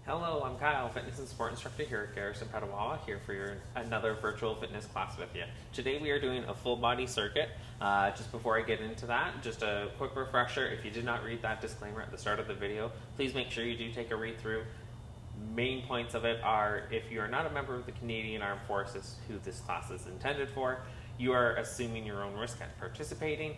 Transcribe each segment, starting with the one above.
Hello, I'm Kyle, fitness and sport instructor here at Garrison, Petawawa, here for another virtual fitness class with you. Today we are doing a full body circuit. Just before I get into that, just a quick refresher, if you did not read that disclaimer at the start of the video, please make sure you do take a read through. Main points of it are, if you are not a member of the Canadian Armed Forces, who this class is intended for, you are assuming your own risk at participating.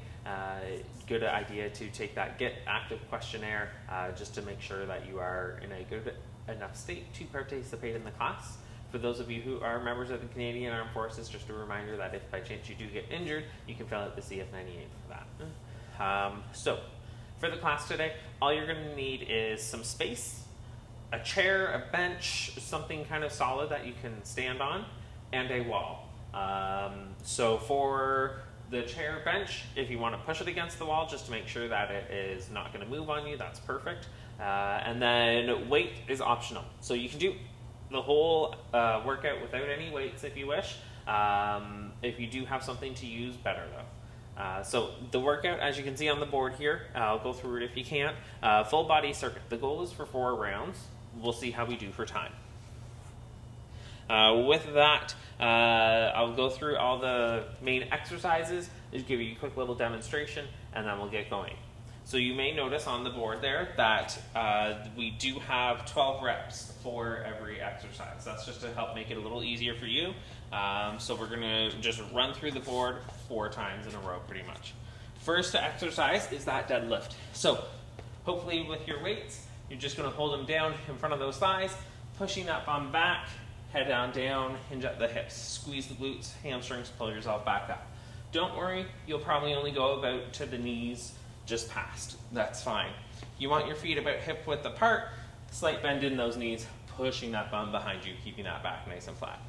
Good idea to take that Get Active questionnaire just to make sure that you are in a good enough state to participate in the class. For those of you who are members of the Canadian Armed Forces, just a reminder that if by chance you do get injured, you can fill out the CF98 for that. So, for the class today, all you're going to need is some space, a chair, a bench, something kind of solid that you can stand on, and a wall. So for the chair bench, if you want to push it against the wall just to make sure that it is not going to move on you, that's perfect. And then weight is optional. So you can do the whole workout without any weights if you wish. If you do have something to use, better though. So the workout, as you can see on the board here, I'll go through it if you can't. Full body circuit. The goal is for 4 rounds. We'll see how we do for time. With that, I'll go through all the main exercises, just give you a quick little demonstration, and then we'll get going. So you may notice on the board there that we do have 12 reps for every exercise. That's just to help make it a little easier for you. So we're going to just run through the board 4 times in a row pretty much. First exercise is that deadlift. So hopefully with your weights, you're just going to hold them down in front of those thighs, pushing that bum back, head down, hinge at the hips, squeeze the glutes, hamstrings, pull yourself back up. Don't worry, you'll probably only go about to the knees just past. That's fine. You want your feet about hip width apart, slight bend in those knees, pushing that bum behind you, keeping that back nice and flat.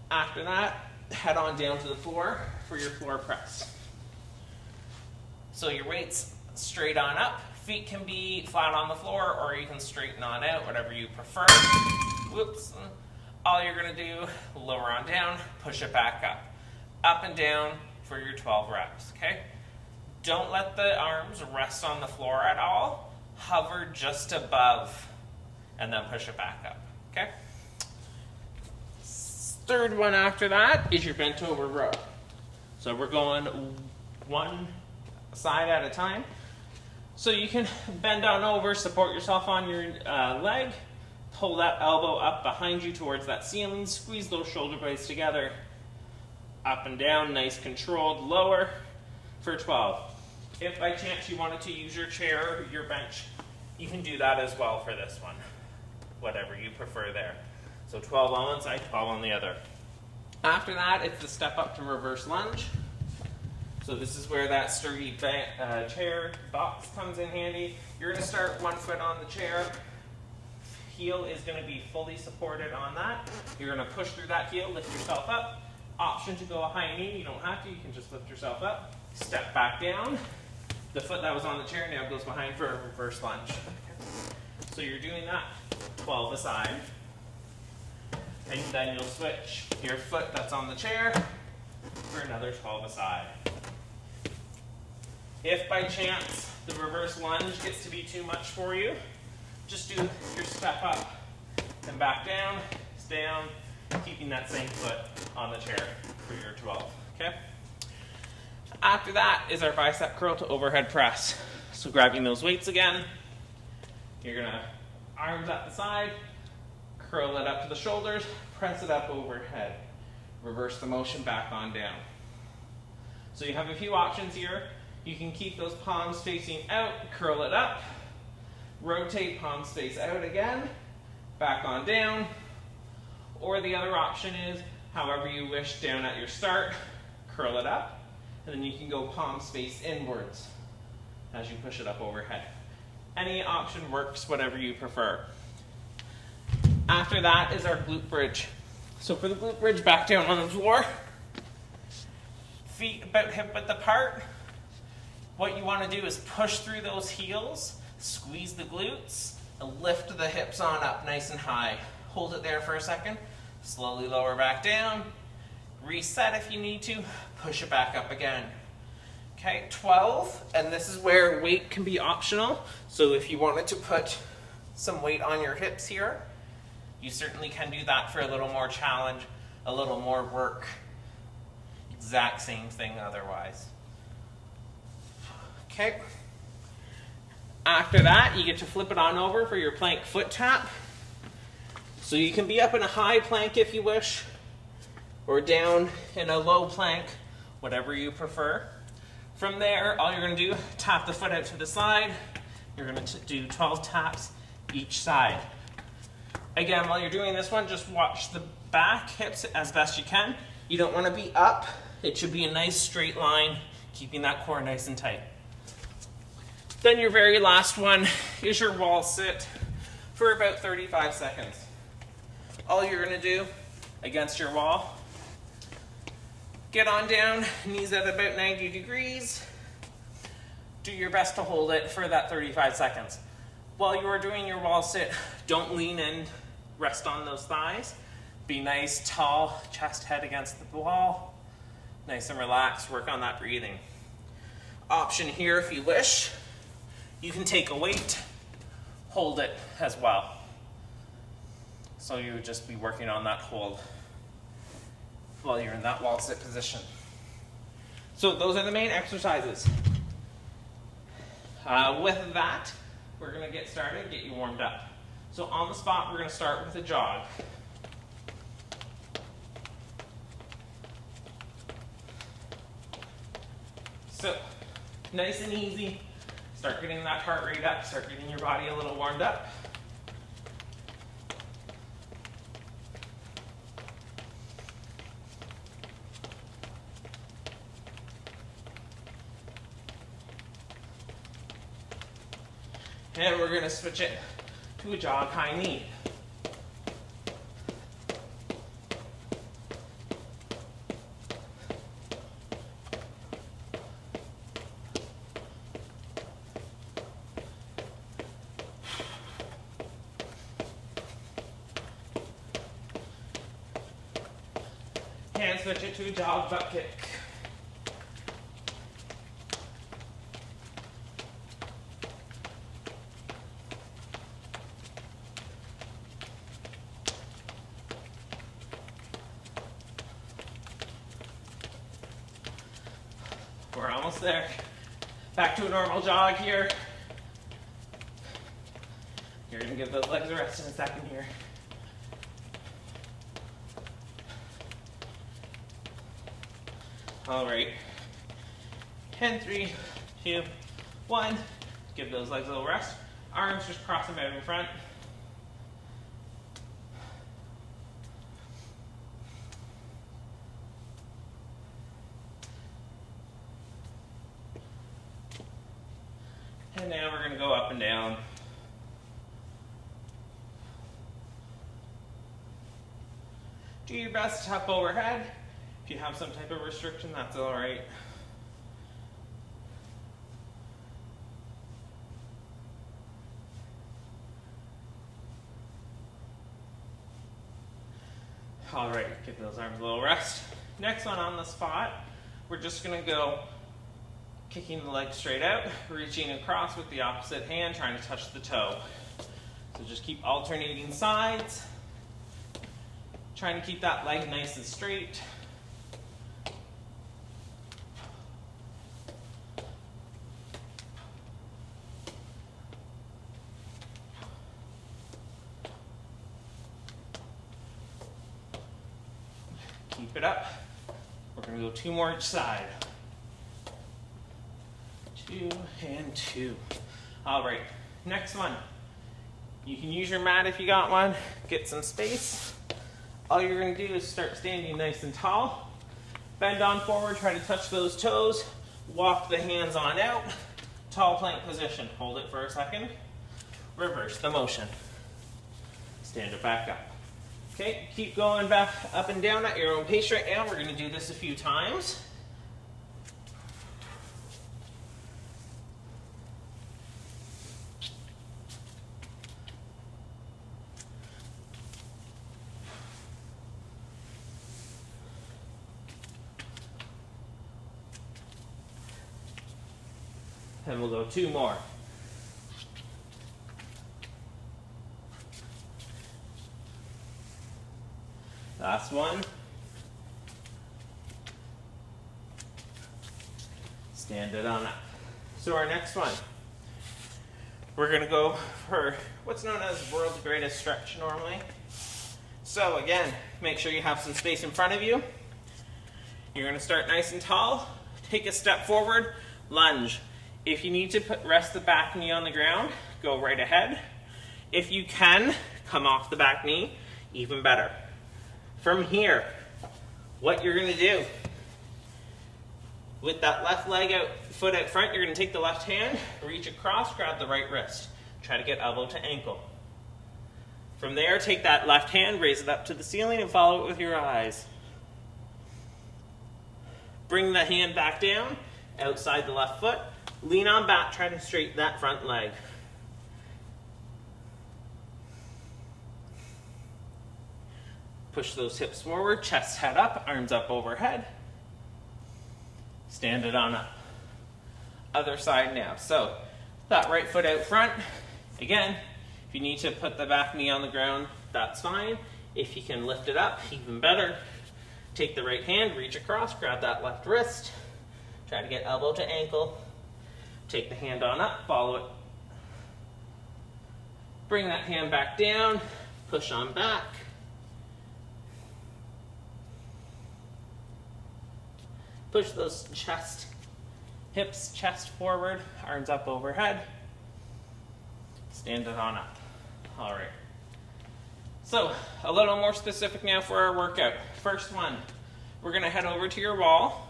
After that, head on down to the floor for your floor press. So your weights straight on up. Feet can be flat on the floor or you can straighten on out, whatever you prefer. Whoops. All you're going to do, lower on down, push it back up and down for your 12 reps, okay? Don't let the arms rest on the floor at all. Hover just above and then push it back up, okay? Third one after that is your bent over row. So we're going one side at a time. So you can bend on over, support yourself on your leg, pull that elbow up behind you towards that ceiling, squeeze those shoulder blades together, up and down, nice controlled, lower for 12. If by chance you wanted to use your chair or your bench, you can do that as well for this one, whatever you prefer there. So 12 on one side, 12 on the other. After that, it's the step up to reverse lunge. So this is where that sturdy chair box comes in handy. You're going to start one foot on the chair. Heel is going to be fully supported on that. You're going to push through that heel, lift yourself up. Option to go a high knee. You don't have to. You can just lift yourself up. Step back down. The foot that was on the chair now goes behind for a reverse lunge. So you're doing that 12 aside. And then you'll switch your foot that's on the chair for another 12 aside. If by chance the reverse lunge gets to be too much for you, just do your step up and back down, keeping that same foot on the chair for your 12, okay? After that is our bicep curl to overhead press. So grabbing those weights again, you're gonna arms at the side, curl it up to the shoulders, press it up overhead. Reverse the motion back on down. So you have a few options here. You can keep those palms facing out, curl it up, rotate, palms face out again, back on down, or the other option is, however you wish, down at your start, curl it up, and then you can go palms face inwards as you push it up overhead. Any option works, whatever you prefer. After that is our glute bridge. So for the glute bridge, back down on the floor, feet about hip width apart. What you want to do is push through those heels, squeeze the glutes, and lift the hips on up nice and high. Hold it there for a second, slowly lower back down, reset if you need to, push it back up again. Okay, 12, and this is where weight can be optional. So if you wanted to put some weight on your hips here. You certainly can do that for a little more challenge, a little more work. Exact same thing otherwise. Okay. After that, you get to flip it on over for your plank foot tap. So you can be up in a high plank if you wish, or down in a low plank, whatever you prefer. From there, all you're going to do, tap the foot out to the side. You're going to do 12 taps each side. Again, while you're doing this one, just watch the back, hips as best you can. You don't want to be up. It should be a nice straight line, keeping that core nice and tight. Then your very last one is your wall sit for about 35 seconds. All you're going to do against your wall, get on down, knees at about 90 degrees. Do your best to hold it for that 35 seconds. While you are doing your wall sit, don't lean in, rest on those thighs. Be nice, tall, chest head against the wall. Nice and relaxed, work on that breathing. Option here if you wish, you can take a weight, hold it as well. So you would just be working on that hold while you're in that wall sit position. So those are the main exercises. With that, we're going to get started, get you warmed up. So on the spot, we're going to start with a jog. So nice and easy. Start getting that heart rate up, start getting your body a little warmed up. And we're going to switch it to a jog high knee. And switch it to a jog butt kick. We're almost there. Back to a normal jog here. You're going to give those legs a rest in a second here. All right. And 3, 2, 1. Give those legs a little rest. Arms just cross them out in front. And now we're going to go up and down. Do your best to tuck overhead. If you have some type of restriction, that's all right. All right, give those arms a little rest. Next one on the spot, we're just going to go kicking the leg straight out, reaching across with the opposite hand, trying to touch the toe. So just keep alternating sides, trying to keep that leg nice and straight. Keep it up. We're going to go 2 more each side. 2 and 2. All right, next one. You can use your mat if you got one. Get some space. All you're going to do is start standing nice and tall. Bend on forward, try to touch those toes. Walk the hands on out. Tall plank position. Hold it for a second. Reverse the motion. Stand it back up. Okay, keep going back up and down at your own pace right now. We're going to do this a few times. And we'll go 2 more. Last one. Stand it on up. So our next one, we're going to go for what's known as world's greatest stretch normally. So again, make sure you have some space in front of you. You're going to start nice and tall. Take a step forward, lunge. If you need to rest the back knee on the ground, go right ahead. If you can, come off the back knee, even better. From here, what you're going to do, with that left leg out, foot out front, you're going to take the left hand, reach across, grab the right wrist. Try to get elbow to ankle. From there, take that left hand, raise it up to the ceiling, and follow it with your eyes. Bring the hand back down, outside the left foot. Lean on back, try to straighten that front leg. Push those hips forward, chest head up, arms up overhead. Stand it on up. Other side now. So, that right foot out front. Again, if you need to put the back knee on the ground, that's fine. If you can lift it up, even better. Take the right hand, reach across, grab that left wrist. Try to get elbow to ankle. Take the hand on up, follow it. Bring that hand back down, push on back. Push those hips, chest forward, arms up overhead. Stand it on up. All right. So, a little more specific now for our workout. First one, we're going to head over to your wall.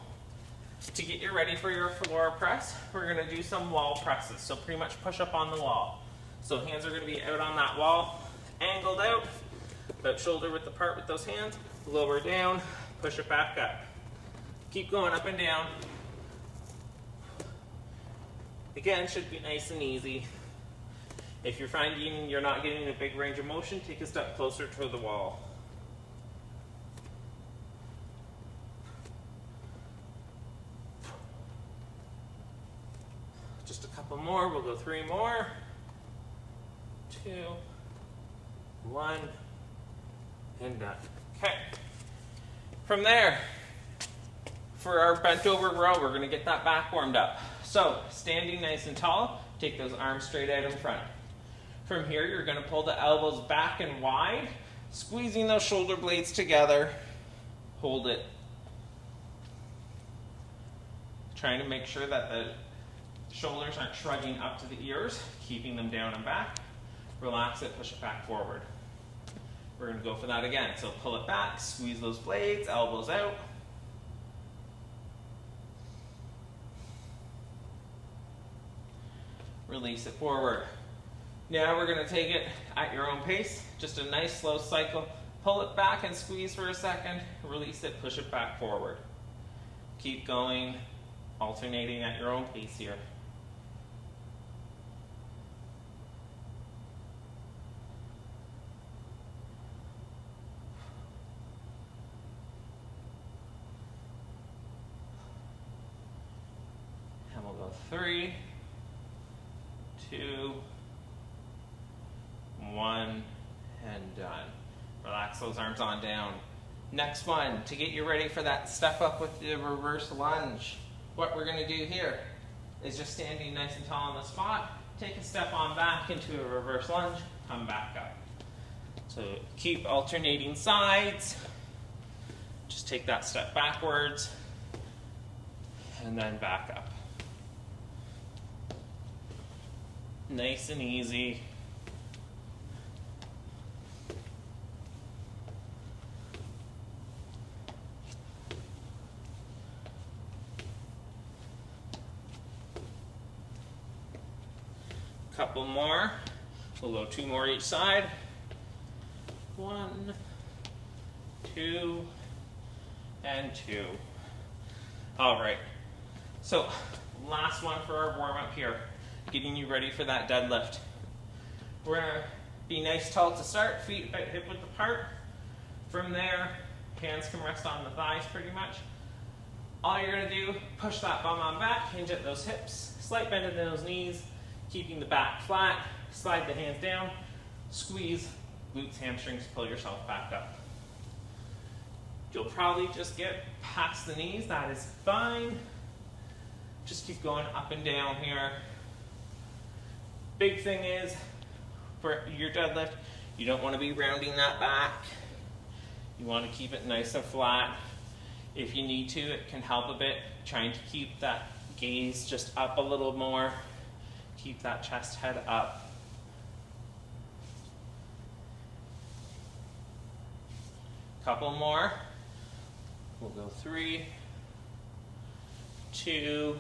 To get you ready for your floor press, we're going to do some wall presses. So pretty much push up on the wall. So hands are going to be out on that wall, angled out, about shoulder width apart with those hands. Lower down, push it back up. Keep going up and down. Again, should be nice and easy. If you're finding you're not getting a big range of motion, take a step closer to the wall. Just a couple more, we'll go 3 more. 2, 1, and done. Okay. From there, for our bent over row, we're going to get that back warmed up. So, standing nice and tall, take those arms straight out in front. From here, you're going to pull the elbows back and wide, squeezing those shoulder blades together. Hold it. Trying to make sure that the shoulders aren't shrugging up to the ears, keeping them down and back. Relax it, push it back forward. We're going to go for that again. So pull it back, squeeze those blades, elbows out. Release it forward. Now we're going to take it at your own pace, just a nice slow cycle. Pull it back and squeeze for a second, release it, push it back forward. Keep going, alternating at your own pace here. And we'll go 3, 2, 1, and done. Relax those arms on down. Next one, to get you ready for that step up with the reverse lunge. What we're going to do here is just standing nice and tall on the spot, take a step on back into a reverse lunge, come back up. So keep alternating sides. Just take that step backwards and then back up. Nice and easy. Couple more. We'll go 2 more each side. 1, 2, and 2. All right. So last one for our warm up here. Getting you ready for that deadlift. We're going to be nice tall to start, feet about hip width apart. From there, hands can rest on the thighs pretty much. All you're going to do, push that bum on back, hinge at those hips, slight bend in those knees, keeping the back flat, slide the hands down, squeeze, glutes, hamstrings, pull yourself back up. You'll probably just get past the knees, that is fine. Just keep going up and down here. Big thing is, for your deadlift, you don't want to be rounding that back. You want to keep it nice and flat. If you need to, it can help a bit, trying to keep that gaze just up a little more. Keep that chest head up. Couple more. We'll go 3, 2,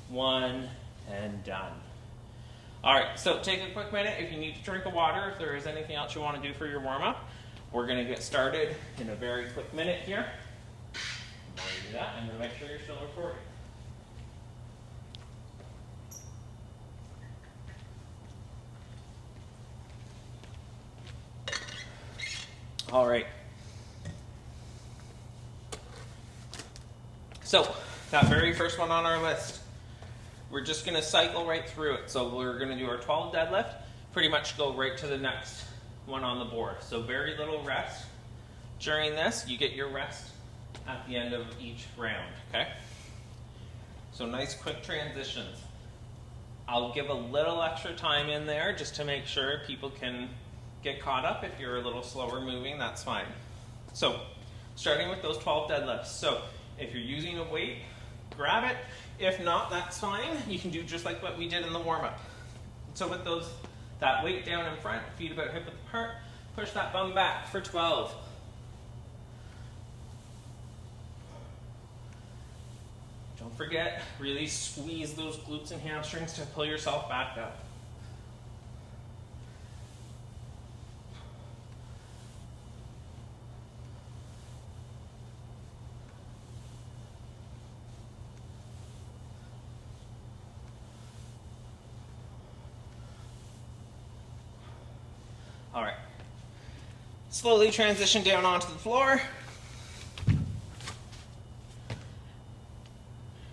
1, and done. All right, so take a quick minute if you need to drink of water, if there is anything else you want to do for your warm-up. We're going to get started in a very quick minute here. While you do that, I'm going to make sure you're still recording. All right. So, that very first one on our list, we're just going to cycle right through it. So we're going to do our 12 deadlift, pretty much go right to the next one on the board. So very little rest. During this, you get your rest at the end of each round, okay? So nice quick transitions. I'll give a little extra time in there just to make sure people can get caught up. If you're a little slower moving, that's fine. So starting with those 12 deadlifts. So if you're using a weight, grab it. If not, that's fine. You can do just like what we did in the warm-up. So with that weight down in front, feet about hip width apart, push that bum back for 12. Don't forget, really squeeze those glutes and hamstrings to pull yourself back up. All right, slowly transition down onto the floor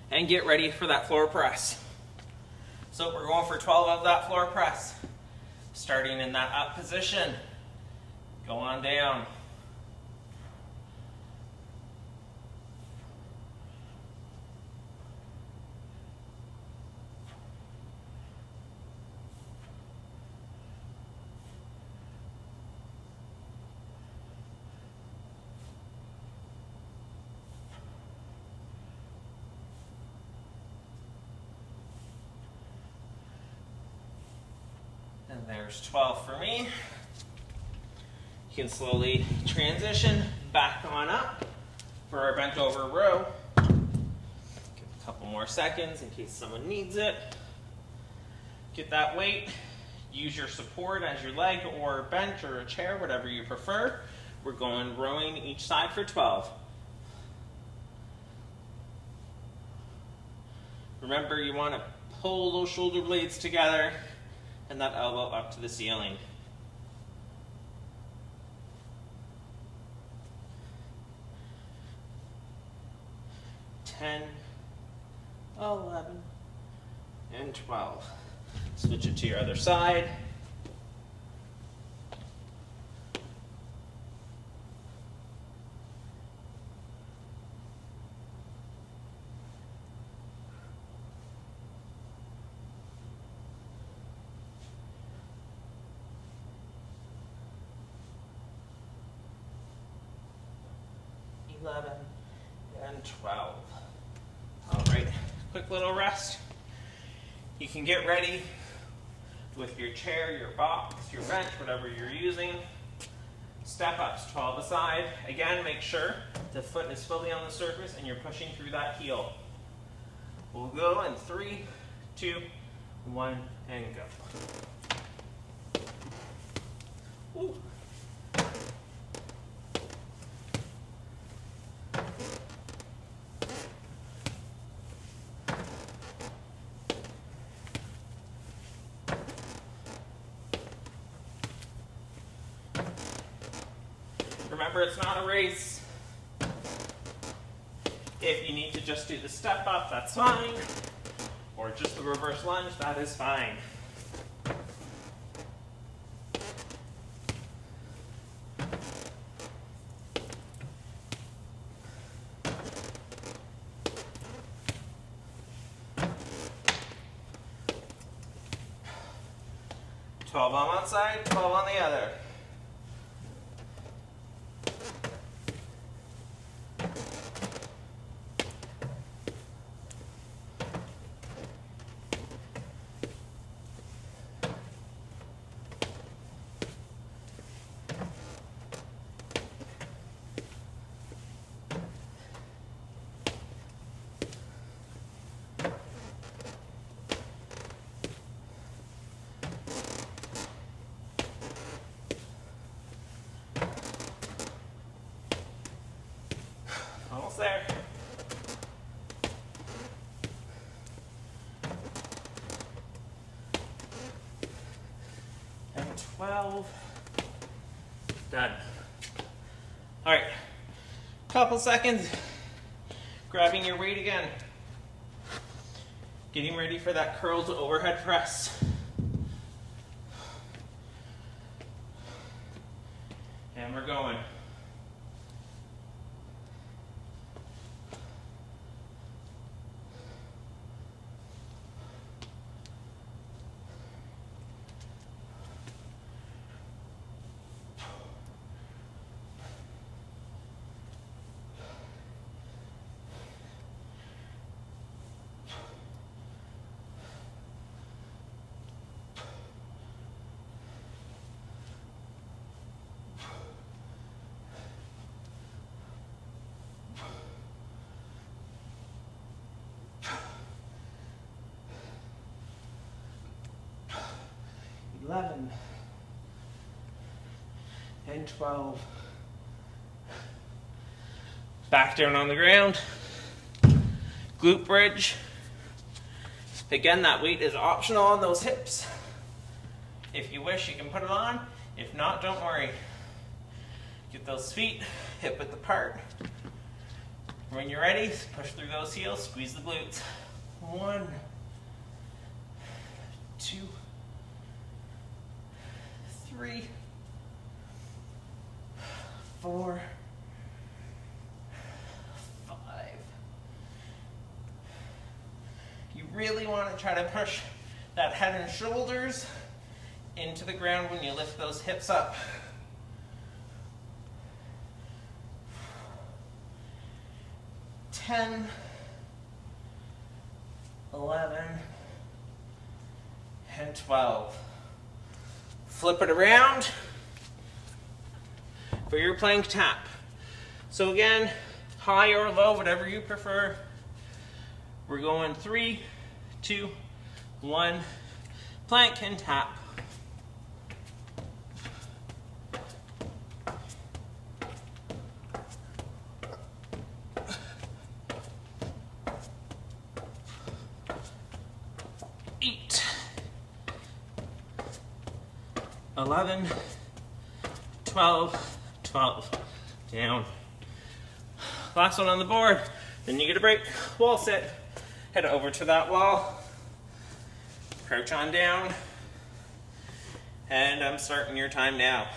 and get ready for that floor press. So we're going for 12 of that floor press, starting in that up position, go on down. And there's 12 for me. You can slowly transition back on up for our bent over row. Give a couple more seconds in case someone needs it. Get that weight. Use your support as your leg or a bench or a chair, whatever you prefer. We're going rowing each side for 12. Remember, you want to pull those shoulder blades together and that elbow up to the ceiling. 10, 11, and 12. Switch it to your other side. And 12. All right, quick little rest. You can get ready with your chair, your box, your bench, whatever you're using. Step ups, 12 aside. Again, make sure the foot is fully on the surface and you're pushing through that heel. We'll go in 3, 2, 1, and go. Ooh. Remember, it's not a race. If you need to just do the step up, that's fine. Or just the reverse lunge, that is fine. 12 on one side, 12 on the other. Almost there. And 12. Done. All right. Couple seconds. Grabbing your weight again. Getting ready for that curl to overhead press. And we're going. $11 and 12. Back down on the ground. Glute bridge. Again, that weight is optional on those hips. If you wish, you can put it on. If not, don't worry. Get those feet hip width apart. When you're ready, push through those heels, squeeze the glutes. 1, 2, 3, 4, 5. You really want to try to push that head and shoulders into the ground when you lift those hips up. 10, 11, and 12. Flip it around for your plank tap. So again, high or low, whatever you prefer. We're going 3, 2, 1, plank and tap. Eight, 11, 12, 12, down. Last one on the board, then you get a break. Wall sit, head over to that wall, crouch on down, and I'm starting your time now.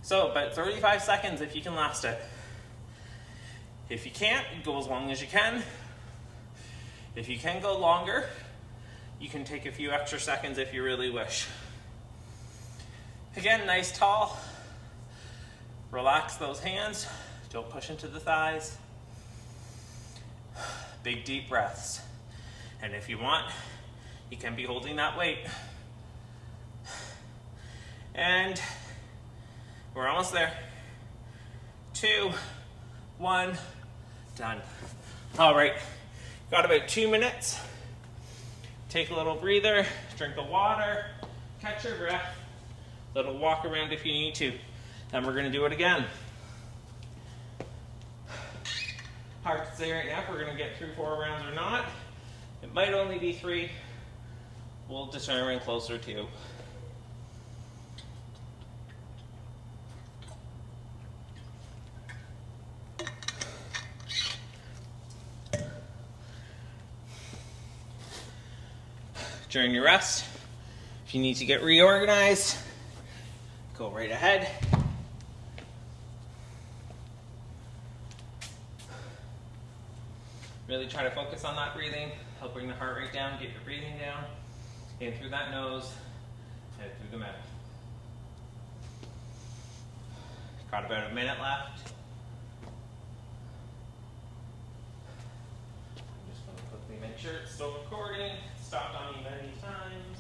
So about 35 seconds if you can last it. If you can't, go as long as you can. If you can go longer, you can take a few extra seconds if you really wish. Again, nice tall. Relax those hands. Don't push into the thighs. Big deep breaths. And if you want, you can be holding that weight. And we're almost there. 2, 1, done. All right, got about 2 minutes. Take a little breather, drink the water, catch your breath, little walk around if you need to. Then we're gonna do it again. Hard to say right now if we're gonna get through 4 rounds or not. It might only be 3. We'll determine closer to. During your rest, if you need to get reorganized, go right ahead. Really try to focus on that breathing, help bring the heart rate down, get your breathing down, in through that nose, Head through the middle. Got about a minute left. I'm just going to quickly make sure it's still recording. Stopped on me many times.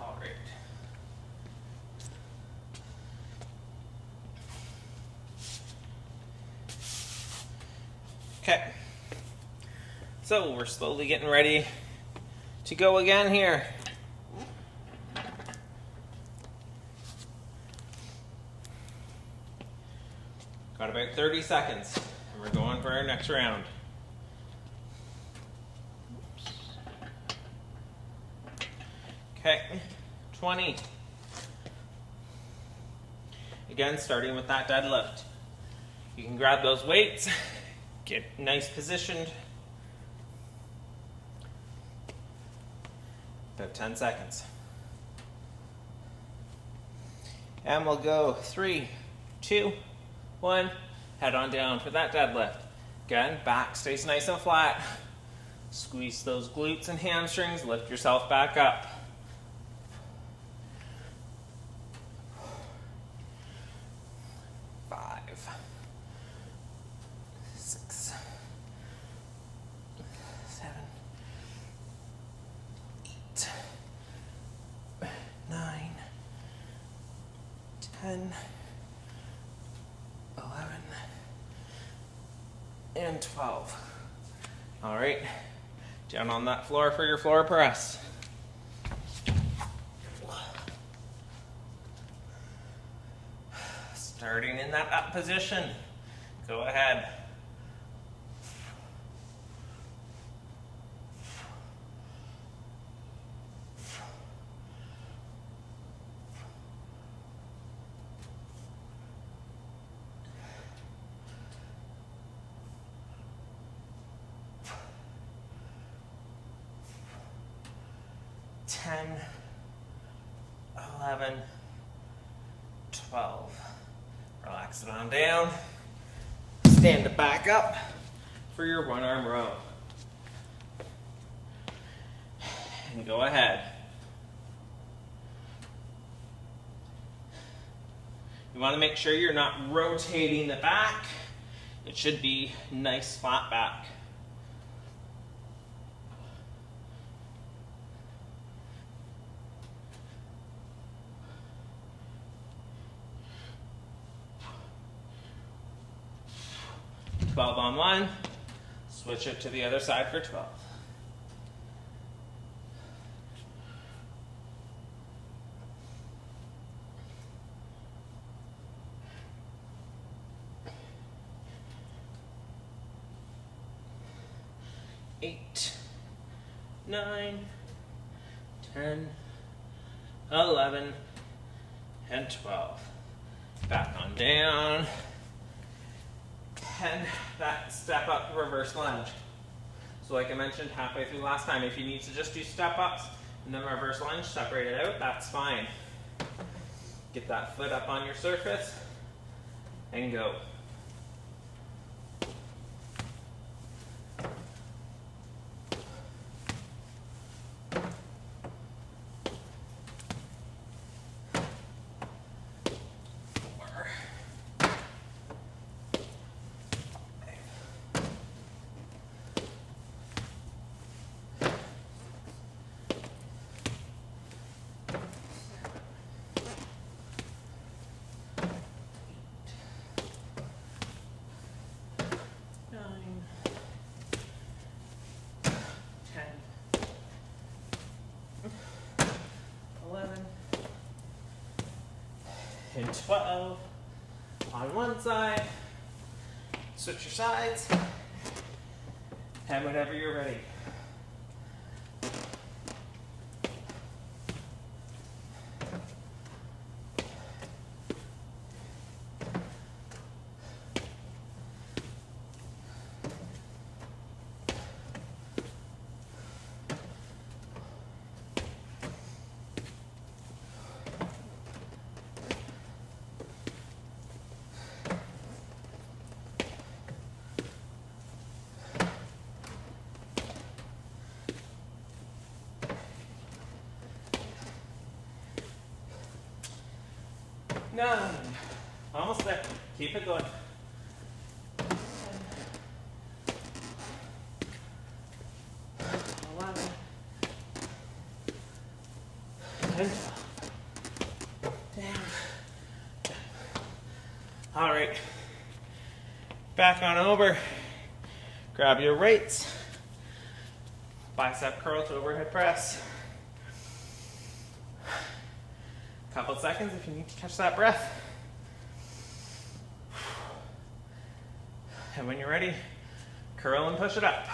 All right. Okay. So we're slowly getting ready to go again here. Got about 30 seconds, and we're going for our next round. Okay, 20. Again, starting with that deadlift. You can grab those weights, get nice positioned. About 10 seconds. And we'll go 3, 2, 1. Head on down for that deadlift. Again, back stays nice and flat. Squeeze those glutes and hamstrings. Lift yourself back up. 5, 6, 7, 8, 9, 10, 11, and 12. All right, down on that floor for your floor press. Starting in that up position. Go ahead. Ten, 11, 12. Relax it on down. Stand it back up for your one arm row. And go ahead. You want to make sure you're not rotating the back. It should be nice flat back. Twelve on one, switch it to the other side for 12. Eight, 9, 10, 11, and 12. Back on down. And that step up reverse lunge. So like I mentioned halfway through last time, if you need to just do step ups and then reverse lunge, separate it out, that's fine. Get that foot up on your surface and go. And 12 on one side. Switch your sides. And whenever you're ready. 9. Almost there. Keep it going. 11. 10. Down. All right. Back on over. Grab your weights. Bicep curl to overhead press. Couple seconds if you need to catch that breath. And when you're ready, curl and push it up.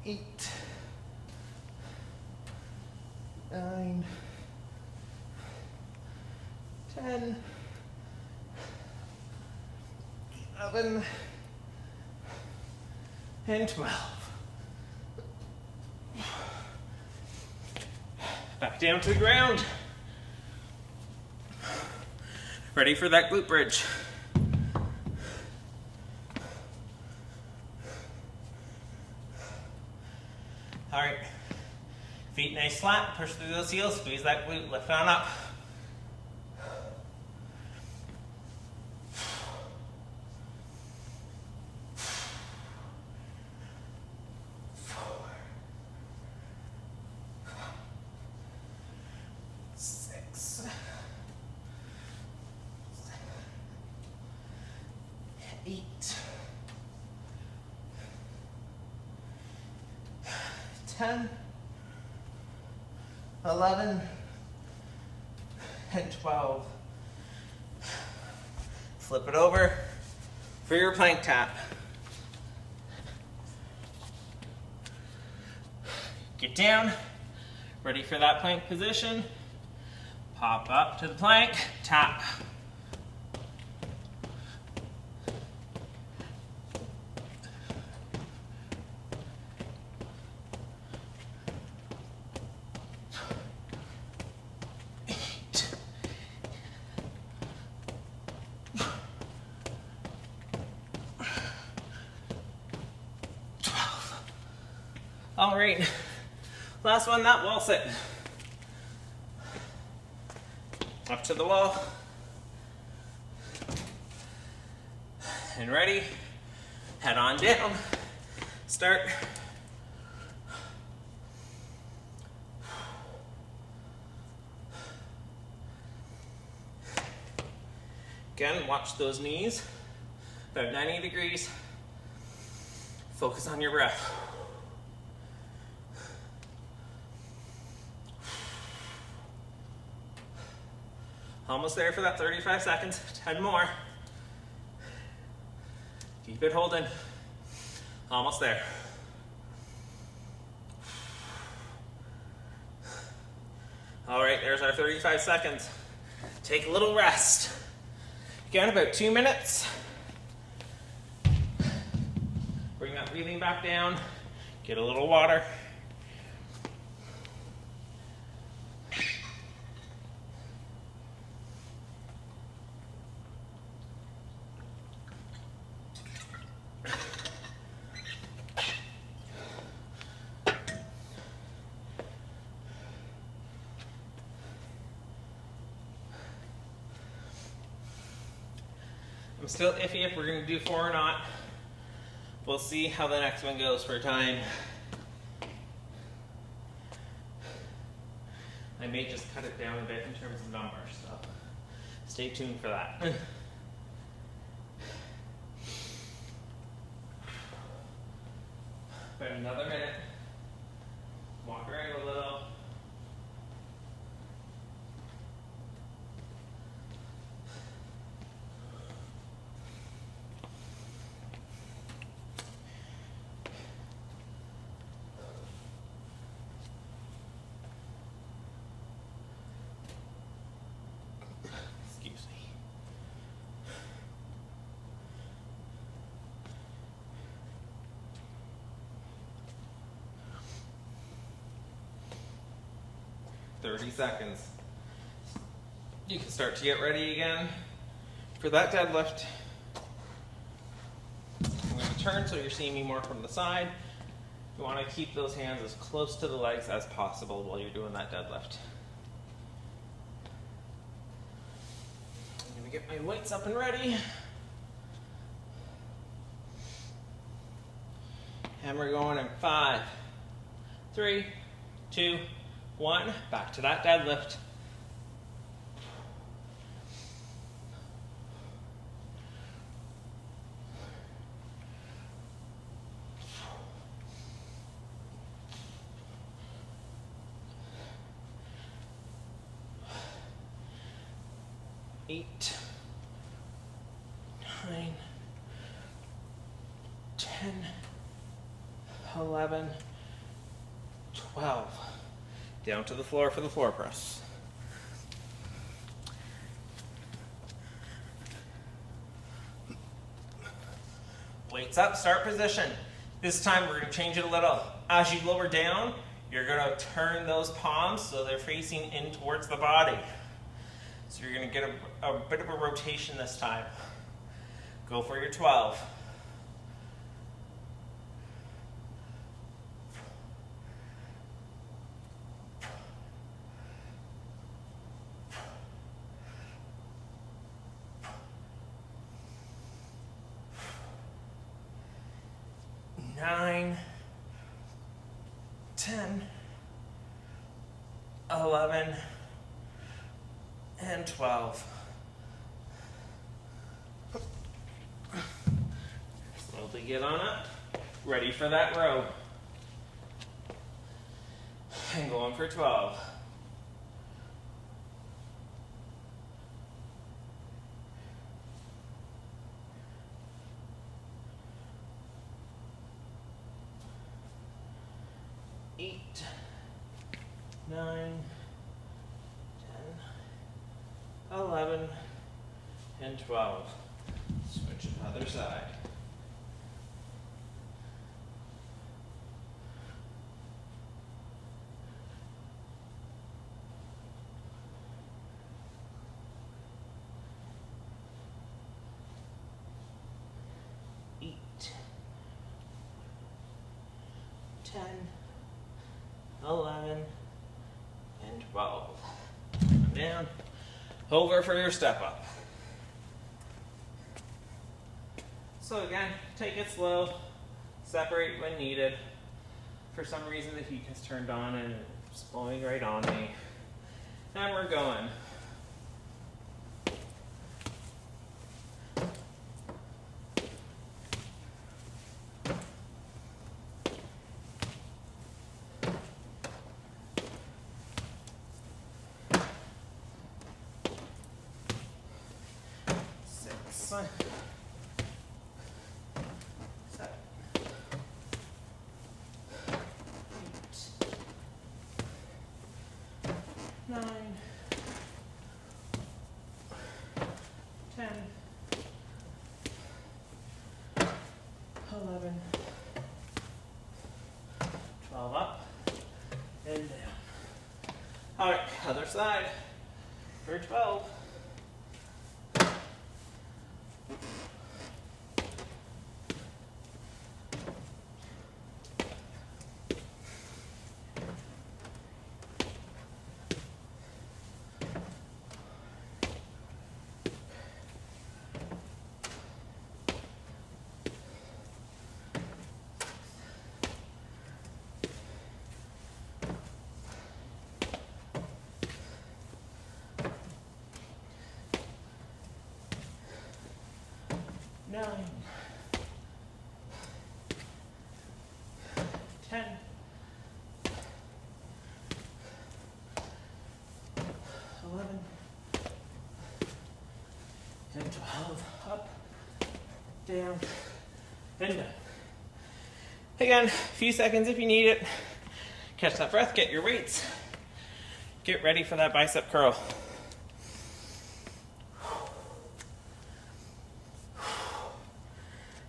Eight, 9, 10, 11, and 12. Back down to the ground. Ready for that glute bridge. All right, feet nice flat, push through those heels, squeeze that glute, lift on up. Eight, 10, 11, and 12. Flip it over for your plank tap. Get down, ready for that plank position. Pop up to the plank, tap. All right, last one, that wall sit. Up to the wall. And ready, head on down. Start. Again, watch those knees, about 90 degrees. Focus on your breath. Almost there for that 35 seconds, 10 more. Keep it holding. Almost there. All right, there's our 35 seconds. Take a little rest. Again, about 2 minutes. Bring that breathing back down. Get a little water. I'm still iffy if we're going to do 4 or not. We'll see how the next one goes for time. I may just cut it down a bit in terms of numbers, so stay tuned for that. About another minute. Walk around a little. 30 seconds. You can start to get ready again for that deadlift. I'm going to turn so you're seeing me more from the side. You want to keep those hands as close to the legs as possible while you're doing that deadlift. I'm going to get my weights up and ready. And we're going in 5, 3, 2, 1. Back to that deadlift. Eight, 9, 10, 11, 12. Down to the floor for the floor press. Weights up, start position. This time we're going to change it a little. As you lower down, you're going to turn those palms so they're facing in towards the body. So you're going to get a bit of a rotation this time. Go for your 12. Nine, 10, 11, and 12. Slowly get on up. Ready for that row. And going for 12. Eight, 9, 10, 11, and 12. Switch to the other side. Eight, 10, 11, and 12. Down. Over for your step up. So again, take it slow. Separate when needed. For some reason the heat has turned on and it's blowing right on me. And we're going. Seven, 9, 10, 11, 12 up and down. All right, other side for 12. Nine, 10, 11, and 12. Up, down, and down. Again, a few seconds if you need it. Catch that breath, get your weights. Get ready for that bicep curl.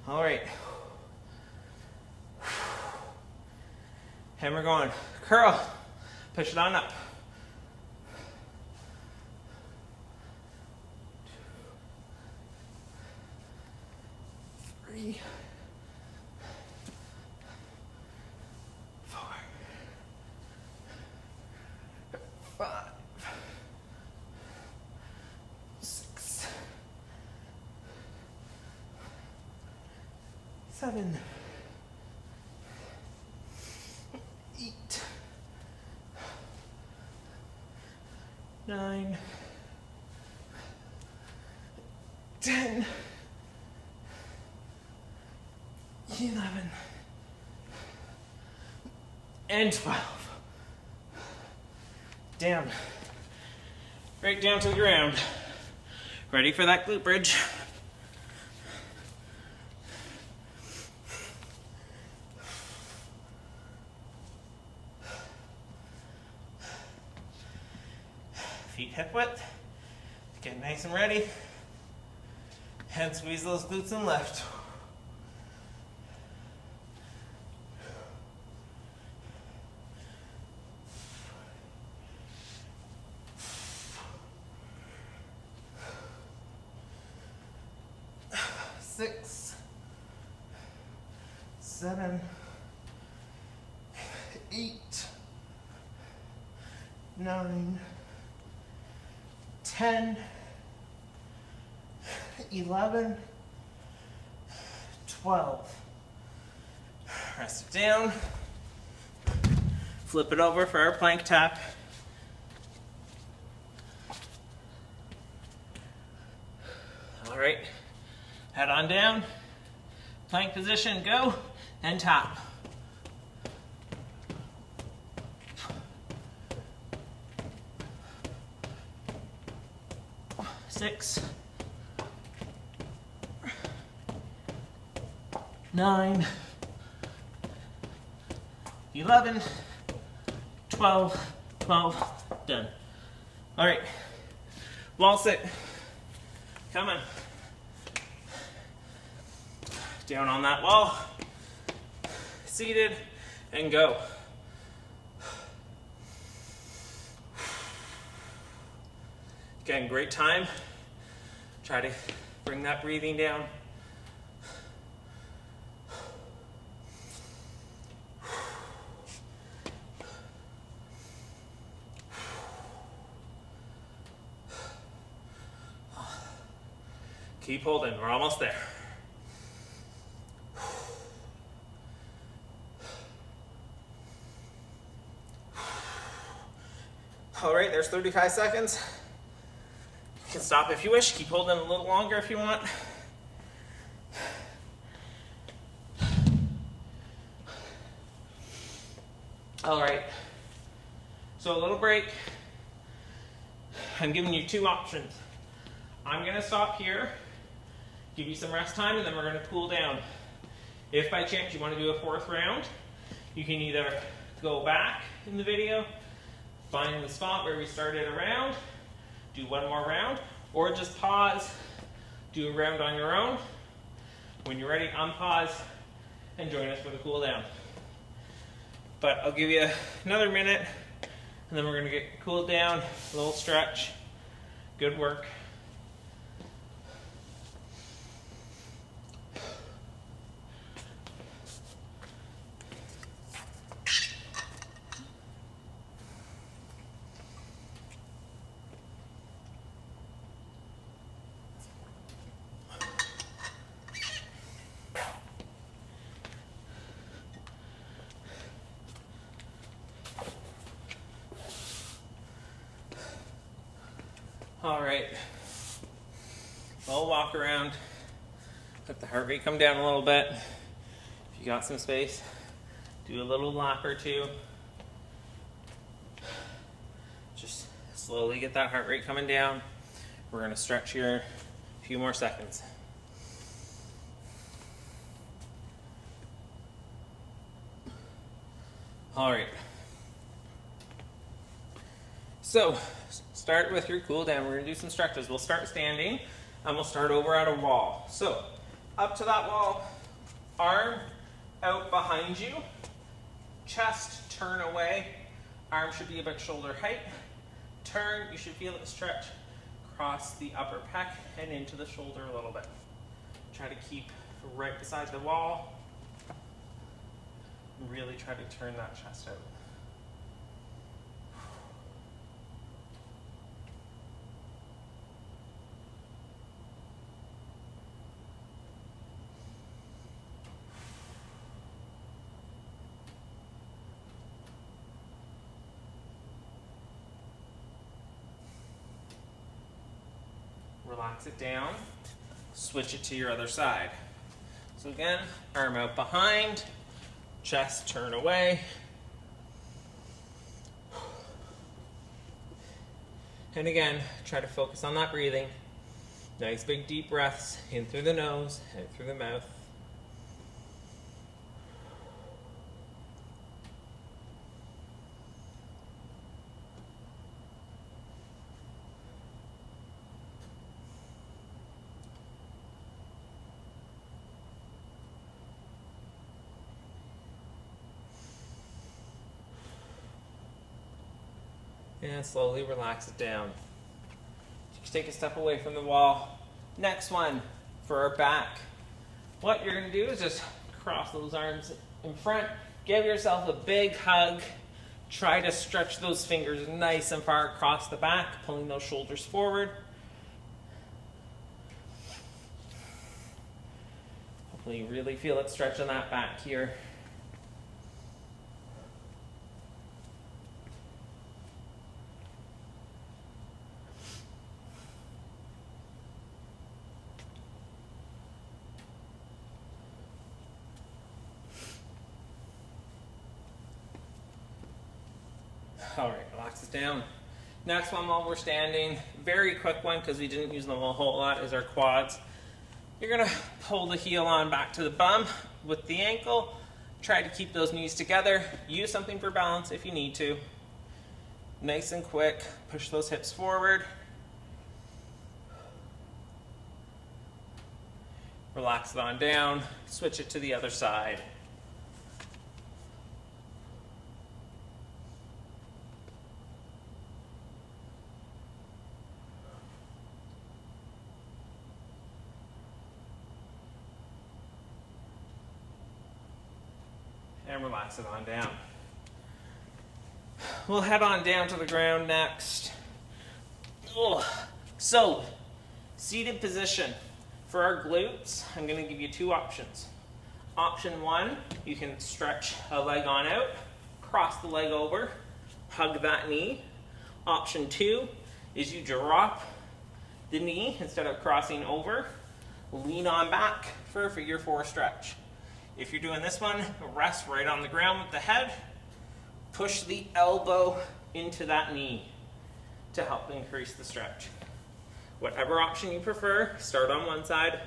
All right. And we're going curl. Push it on up. 7, 8, 9, 10, 11, and 12. Down. Right down to the ground. Ready for that glute bridge. Feet hip width. Get nice and ready. And squeeze those glutes and left. Six, 7, 8, 9, 10, 11, 12. Rest it down. Flip it over for our plank tap. All right. Head on down, plank position, go, and tap. Six, 9, 11, 12, 12, done. All right, wall sit, come on. Down on that wall, seated, and go. Again, great time. Try to bring that breathing down. Keep holding, we're almost there. All right, there's 35 seconds. You can stop if you wish. Keep holding a little longer if you want. All right, so a little break. I'm giving you two options. I'm gonna stop here, give you some rest time, and then we're gonna cool down. If by chance you wanna do a fourth round, you can either go back in the video, find the spot where we started a round, do one more round, or just pause, do a round on your own. When you're ready, unpause and join us for the cool down. But I'll give you another minute, and then we're gonna get cooled down, a little stretch. Good work. All right, we'll walk around, let the heart rate come down a little bit. If you got some space, do a little lap or two. Just slowly get that heart rate coming down. We're gonna stretch here a few more seconds. All right. So, start with your cool down. We're gonna do some stretches. We'll start standing and we'll start over at a wall. So, up to that wall, arm out behind you, chest turn away, arm should be about shoulder height, turn, you should feel it stretch across the upper pec and into the shoulder a little bit. Try to keep right beside the wall, and really try to turn that chest out. Relax it down. Switch it to your other side. So again, arm out behind, chest turn away. And again, try to focus on that breathing. Nice big deep breaths in through the nose, out through the mouth. And slowly relax it down. Just take a step away from the wall. Next one for our back. What you're going to do is just cross those arms in front. Give yourself a big hug. Try to stretch those fingers nice and far across the back, pulling those shoulders forward. Hopefully you really feel it stretch on that back here. All right, relax it down. Next one while we're standing, very quick one because we didn't use them a whole lot, is our quads. You're gonna pull the heel on back to the bum with the ankle. Try to keep those knees together. Use something for balance if you need to. Nice and quick, push those hips forward. Relax it on down, switch it to the other side. And relax it on down. We'll head on down to the ground next. Ugh. So, seated position. For our glutes, I'm going to give you two options. Option one, you can stretch a leg on out, cross the leg over, hug that knee. Option two is you drop the knee instead of crossing over, lean on back for a figure four stretch. If you're doing this one, rest right on the ground with the head. Push the elbow into that knee to help increase the stretch. Whatever option you prefer, start on one side.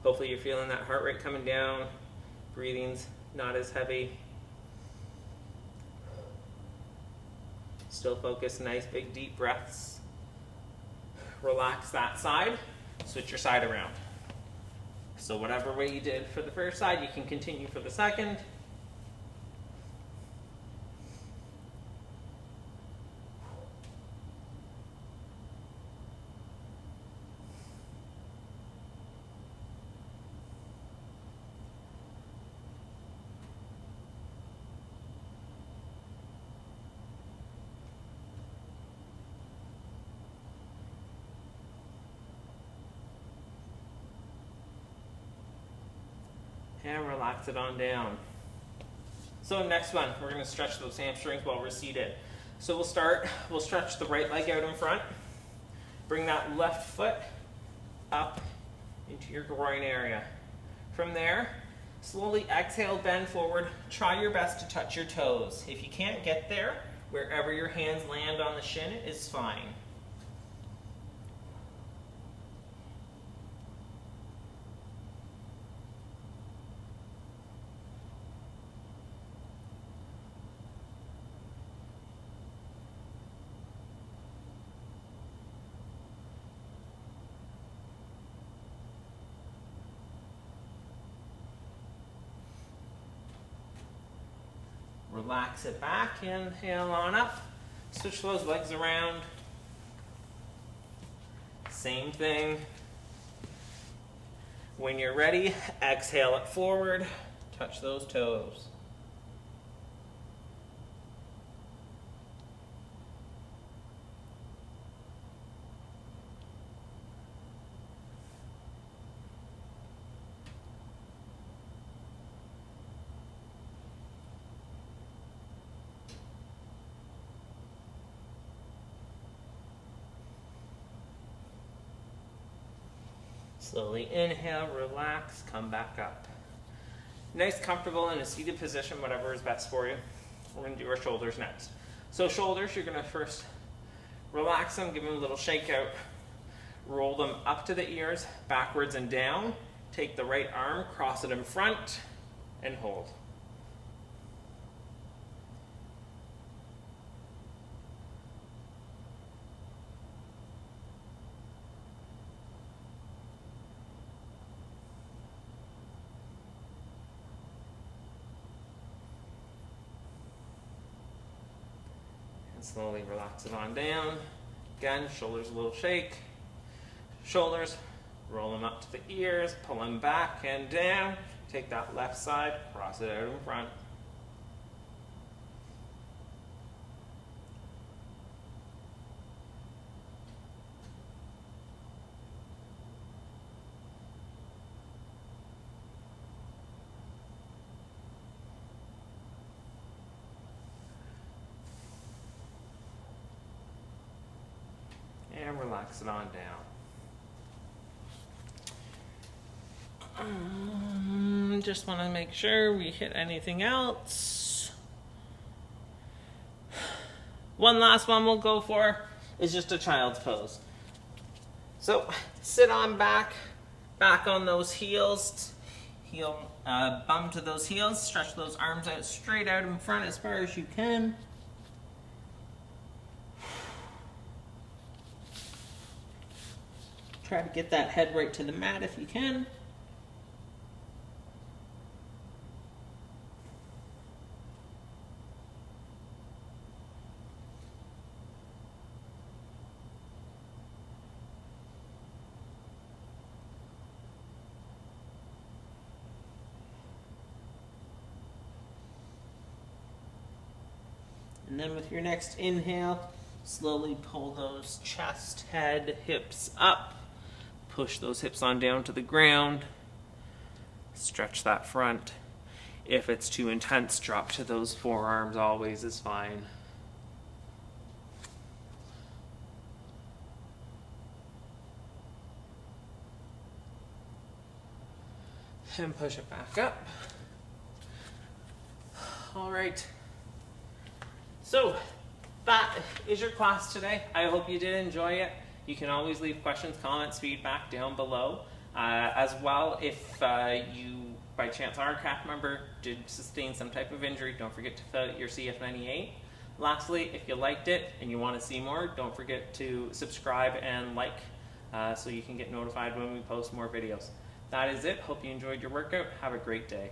Hopefully you're feeling that heart rate coming down, breathing's not as heavy. Still focus, nice big deep breaths. Relax that side, switch your side around. So whatever way you did for the first side, you can continue for the second. And relax it on down. So next one, we're going to stretch those hamstrings while we're seated. So we'll stretch the right leg out in front. Bring that left foot up into your groin area. From there, slowly exhale, bend forward. Try your best to touch your toes. If you can't get there, wherever your hands land on the shin is fine. Relax it back, inhale on up, switch those legs around. Same thing. When you're ready, exhale it forward, touch those toes. Slowly inhale, relax, come back up. Nice, comfortable in a seated position, whatever is best for you. We're going to do our shoulders next. So shoulders, you're going to first relax them, give them a little shake out. Roll them up to the ears, backwards and down. Take the right arm, cross it in front, and hold. And slowly relax it on down. Again, shoulders a little shake. Shoulders, roll them up to the ears, pull them back and down. Take that left side, cross it out in front. And relax it on down. Just want to make sure we hit anything else. One last one we'll go for is just a child's pose. So sit on back on those heels, bum to those heels, stretch those arms out straight out in front as far as you can. Try to get that head right to the mat if you can. And then with your next inhale, slowly pull those chest, head, hips up. Push those hips on down to the ground. Stretch that front. If it's too intense, drop to those forearms always is fine. And push it back up. All right. So that is your class today. I hope you did enjoy it. You can always leave questions, comments, feedback down below. As well, if you, by chance, are a craft member, did sustain some type of injury, don't forget to fill out your CF98. Lastly, if you liked it and you want to see more, don't forget to subscribe and like so you can get notified when we post more videos. That is it. Hope you enjoyed your workout. Have a great day.